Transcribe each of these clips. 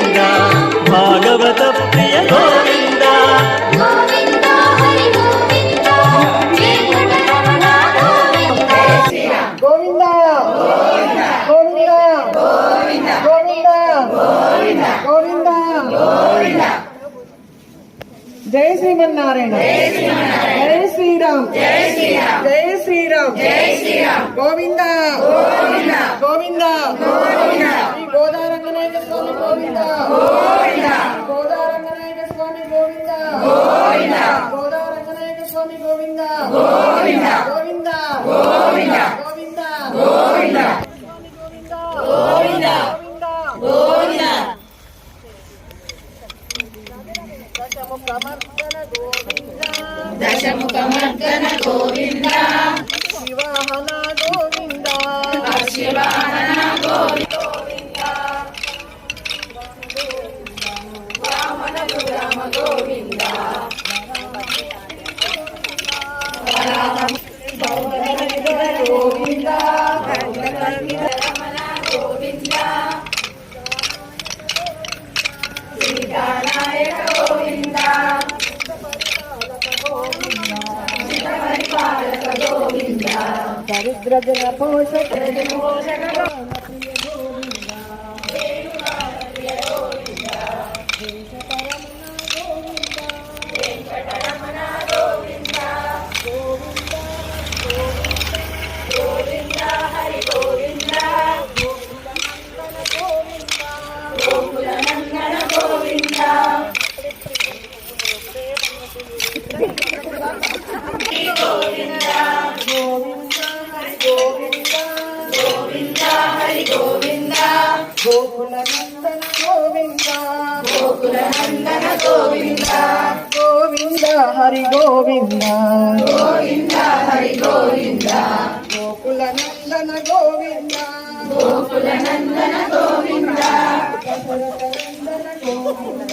గోవింద భాగవత ప్రియ గోవింద గోవింద హరి గోవింద వెంకటరమణ గోవింద గోవింద గోవింద గోవింద గోవింద గోవింద గోవింద. జై శ్రీమన్నారాయణ జై శ్రీరామ్ జై శ్రీరామ్ జై శ్రీరామ్ జై శ్రీరామ్. గోవింద గోవింద గోవింద గోవింద. శ్రీ గోదారంగనాయక స్వామి గోవింద గోవింద. గోదారంగనాయక స్వామి గోవింద గోవింద. గోదారంగనాయక స్వామి గోవింద గోవింద గోవింద గోవింద గోవింద గోవింద గోవింద గోవింద. దశముఖమర్దన గోవింద శివాహన గోవింద శివాహన గోవింద వామనకు రామ గోవింద గోవింద రమణ గోవింద శ్రీనారాయణ గోవింద గోవింద దరిద్ర జన పోషక వెంకటరమణ గోవింద గోవింద హరి గోవింద గోకుల నందన గోవింద గోవింద గోవింద హరి గోవింద గోవింద హరి గోవింద గోకుల నందన గోవింద గోకుల నందన గోవింద గోవింద హరి గోవింద గోవింద హరి గోవింద గోకుల నందన గోవింద గోకుల నందన గోవింద దశరథ నందన గోవింద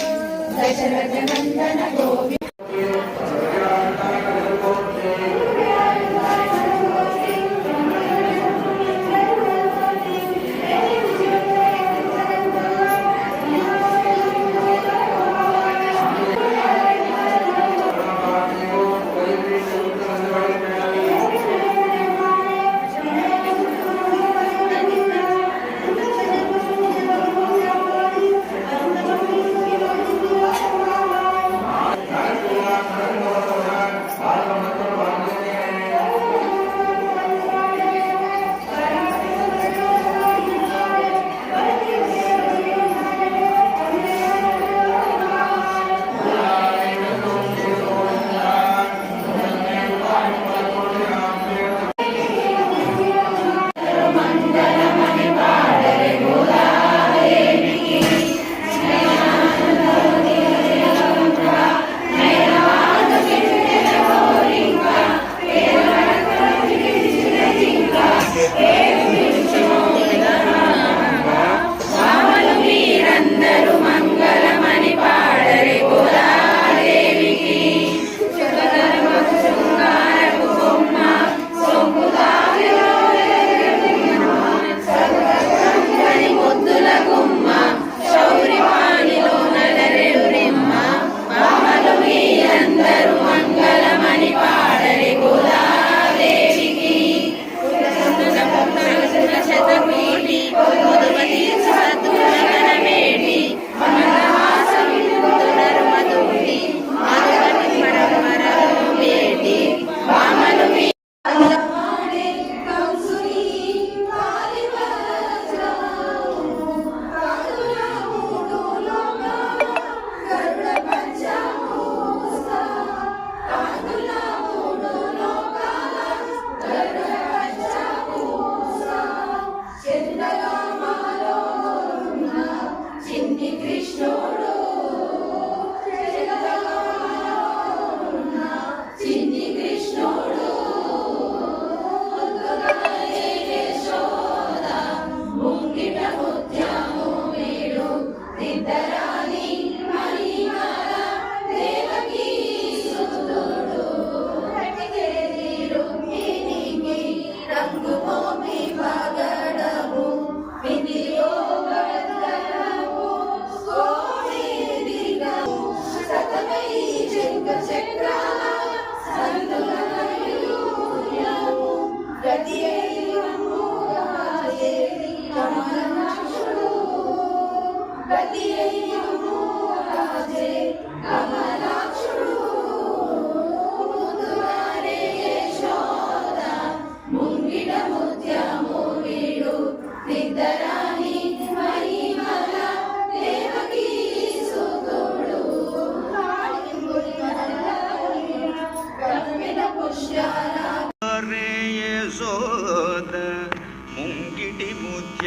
దశరథ నందన గోవింద.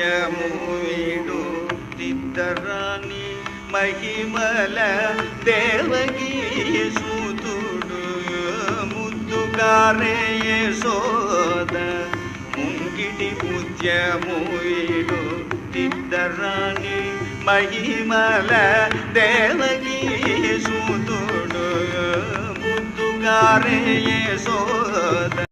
ముత్యము వీడుతిద్దరాని మహిమల దేవకీ సూతుడు ముద్దుగారే యశోద ముంగిటి ముత్యము వీడుతిద్దరాని మహిమల దేవకీ సూతుడు ముద్దుగారే యశోద